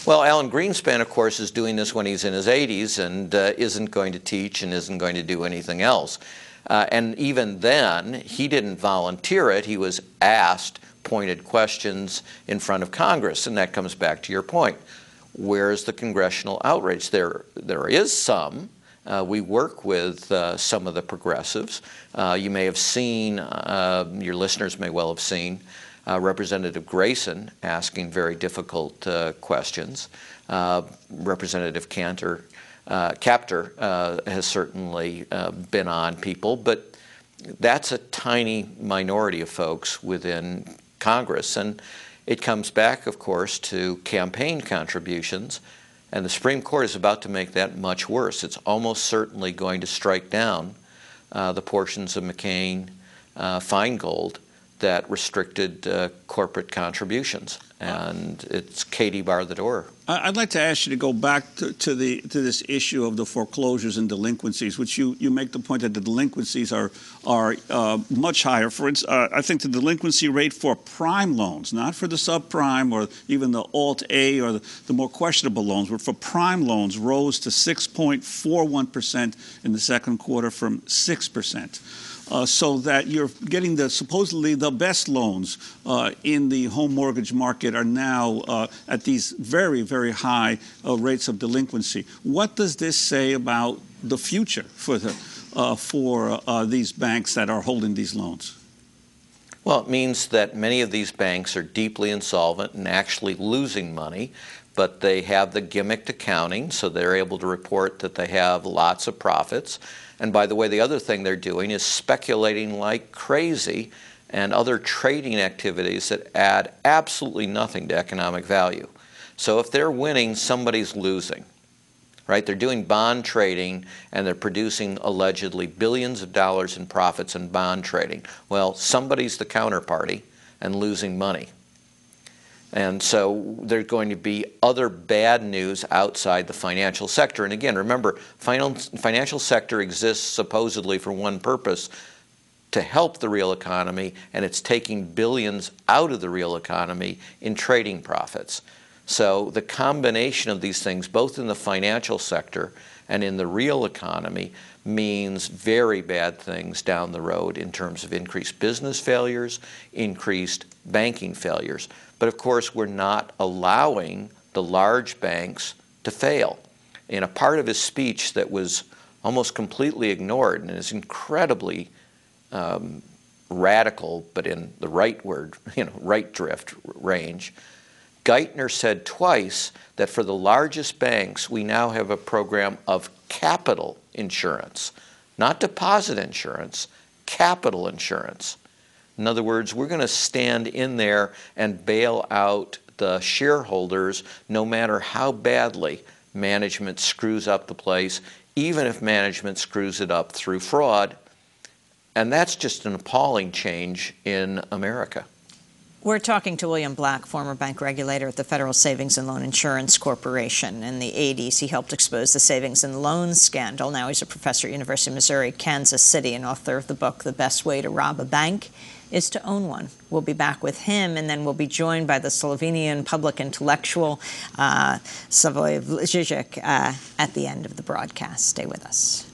Well, Alan Greenspan, of course, is doing this when he's in his 80s and isn't going to teach and isn't going to do anything else. And even then, he didn't volunteer it. He was asked pointed questions in front of Congress, and that comes back to your point. Where is the congressional outrage? There is some. We work with some of the progressives. You may have seen, your listeners may well have seen, Representative Grayson asking very difficult questions. Representative Capter has certainly been on people, but that's a tiny minority of folks within Congress. And it comes back, of course, to campaign contributions. And the Supreme Court is about to make that much worse. It's almost certainly going to strike down the portions of McCain-Feingold that restricted corporate contributions. And it's Katie bar the door. I'd like to ask you to go back to this issue of the foreclosures and delinquencies, which you make the point that the delinquencies are much higher. For instance, I think the delinquency rate for prime loans, not for the subprime or even the Alt-A or the more questionable loans, but for prime loans rose to 6.41% in the second quarter from 6%. So that you're getting supposedly the best loans in the home mortgage market are now at these very, very high rates of delinquency. What does this say about the future for these banks that are holding these loans? Well, it means that many of these banks are deeply insolvent and actually losing money, but they have the gimmicked accounting, so they're able to report that they have lots of profits. And by the way, the other thing they're doing is speculating like crazy and other trading activities that add absolutely nothing to economic value. So if they're winning, somebody's losing, right? They're doing bond trading and they're producing allegedly billions of dollars in profits in bond trading. Well, somebody's the counterparty and losing money. And so there's going to be other bad news outside the financial sector. And again, remember, financial sector exists supposedly for one purpose, to help the real economy, and it's taking billions out of the real economy in trading profits. So the combination of these things, both in the financial sector and in the real economy, means very bad things down the road in terms of increased business failures, increased banking failures. But of course, we're not allowing the large banks to fail. In a part of his speech that was almost completely ignored and is incredibly radical, but in the right drift range, Geithner said twice that for the largest banks, we now have a program of capital insurance, not deposit insurance, capital insurance. In other words, we're going to stand in there and bail out the shareholders no matter how badly management screws up the place, even if management screws it up through fraud. And that's just an appalling change in America. We're talking to William Black, former bank regulator at the Federal Savings and Loan Insurance Corporation. In the 80s, he helped expose the savings and loan scandal. Now he's a professor at University of Missouri, Kansas City, and author of the book, The Best Way to Rob a Bank is to Own One. We'll be back with him, and then we'll be joined by the Slovenian public intellectual, Slavoj Žižek, at the end of the broadcast. Stay with us.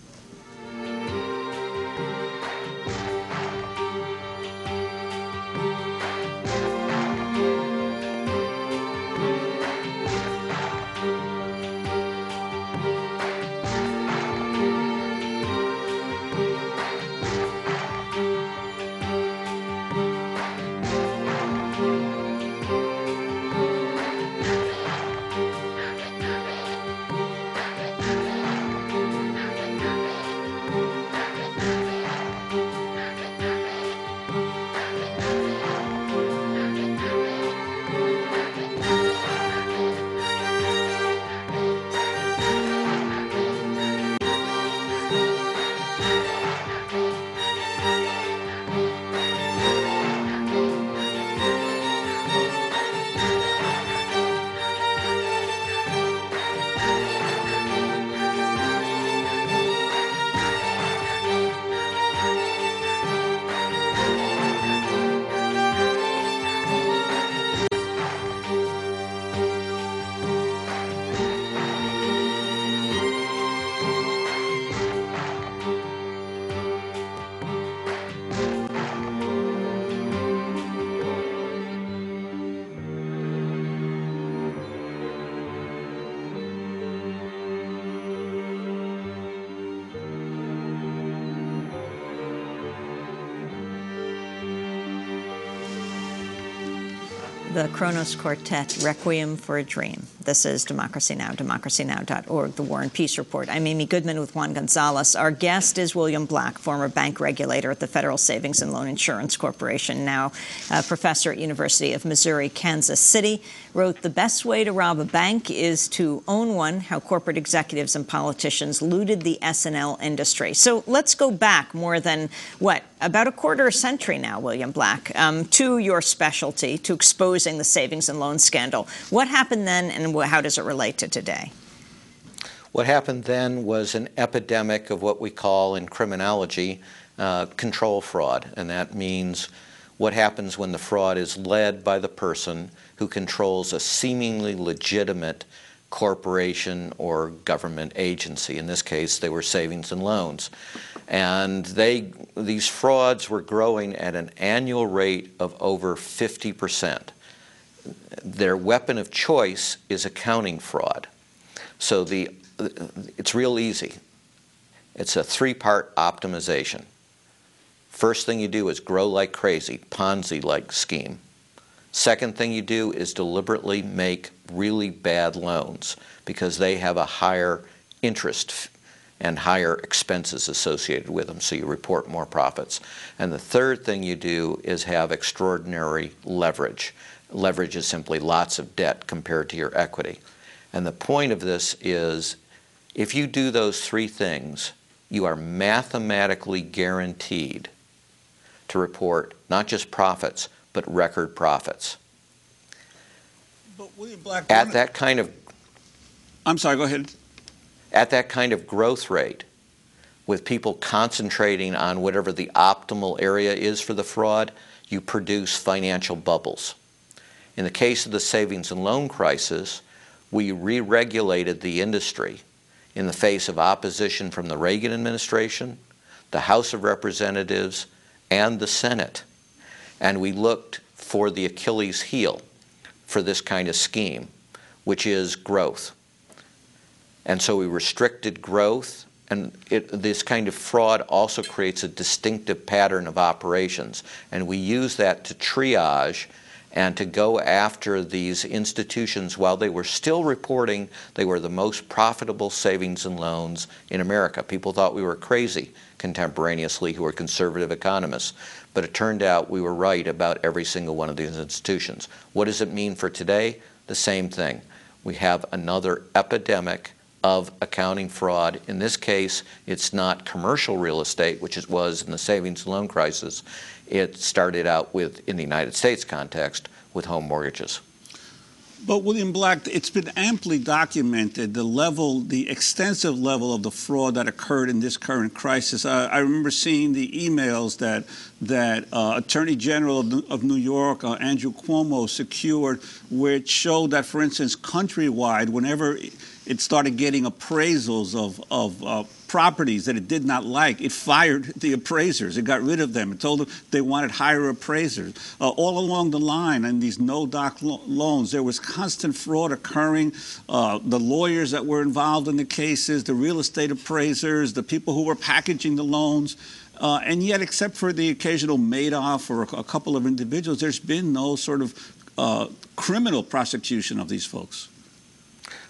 The Kronos Quartet, Requiem for a Dream. This is Democracy Now!, democracynow.org, the War and Peace Report. I'm Amy Goodman with Juan Gonzalez. Our guest is William Black, former bank regulator at the Federal Savings and Loan Insurance Corporation, now a professor at University of Missouri, Kansas City. Wrote The Best Way to Rob a Bank is to Own One, How Corporate Executives and Politicians Looted the S&L Industry. So let's go back more than, about a quarter century now, William Black, to your specialty, to exposing the savings and loan scandal. What happened then, and how does it relate to today? What happened then was an epidemic of what we call in criminology control fraud, and that means what happens when the fraud is led by the person who controls a seemingly legitimate corporation or government agency. In this case, they were savings and loans. And these frauds were growing at an annual rate of over 50%. Their weapon of choice is accounting fraud. So it's real easy. It's a three-part optimization. First thing you do is grow like crazy, Ponzi-like scheme. Second thing you do is deliberately make really bad loans because they have a higher interest and higher expenses associated with them, so you report more profits. And the third thing you do is have extraordinary leverage. Leverage is simply lots of debt compared to your equity. And the point of this is, if you do those three things, you are mathematically guaranteed to report not just profits, but record profits. But William Black, at that kind of, I'm sorry, go ahead. At that kind of growth rate, with people concentrating on whatever the optimal area is for the fraud, you produce financial bubbles. In the case of the savings and loan crisis, we re-regulated the industry in the face of opposition from the Reagan administration, the House of Representatives, and the Senate. And we looked for the Achilles heel for this kind of scheme, which is growth. And so we restricted growth, and this kind of fraud also creates a distinctive pattern of operations. And we use that to triage and to go after these institutions while they were still reporting they were the most profitable savings and loans in America. People thought we were crazy contemporaneously, who were conservative economists. But it turned out we were right about every single one of these institutions. What does it mean for today? The same thing. We have another epidemic of accounting fraud. In this case, it's not commercial real estate, which it was in the savings and loan crisis. It started out with, in the United States context, with home mortgages. But William Black, it's been amply documented, the extensive level of the fraud that occurred in this current crisis. I remember seeing the emails that Attorney General of New York, Andrew Cuomo, secured, which showed that, for instance, countrywide, whenever it started getting appraisals of properties that it did not like, it fired the appraisers. It got rid of them. It told them they wanted higher appraisers. All along the line, in these no-doc loans, there was constant fraud occurring. The lawyers that were involved in the cases, the real estate appraisers, the people who were packaging the loans, and yet, except for the occasional Madoff or a couple of individuals, there's been no sort of criminal prosecution of these folks.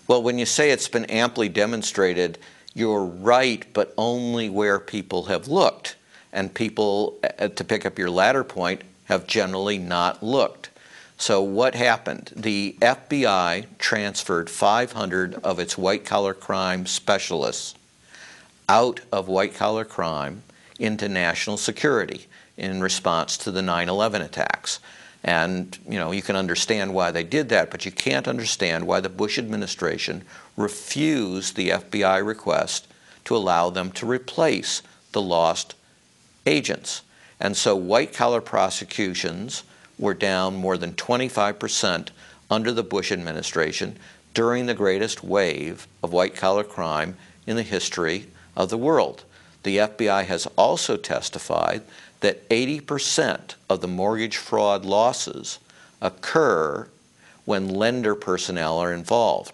Well, when you say it's been amply demonstrated, you're right, but only where people have looked. And people, to pick up your latter point, have generally not looked. So what happened? The FBI transferred 500 of its white-collar crime specialists out of white-collar crime into national security in response to the 9/11 attacks. And, you can understand why they did that, but you can't understand why the Bush administration refused the FBI request to allow them to replace the lost agents. And so white-collar prosecutions were down more than 25% under the Bush administration during the greatest wave of white-collar crime in the history of the world. The FBI has also testified that 80% of the mortgage fraud losses occur when lender personnel are involved.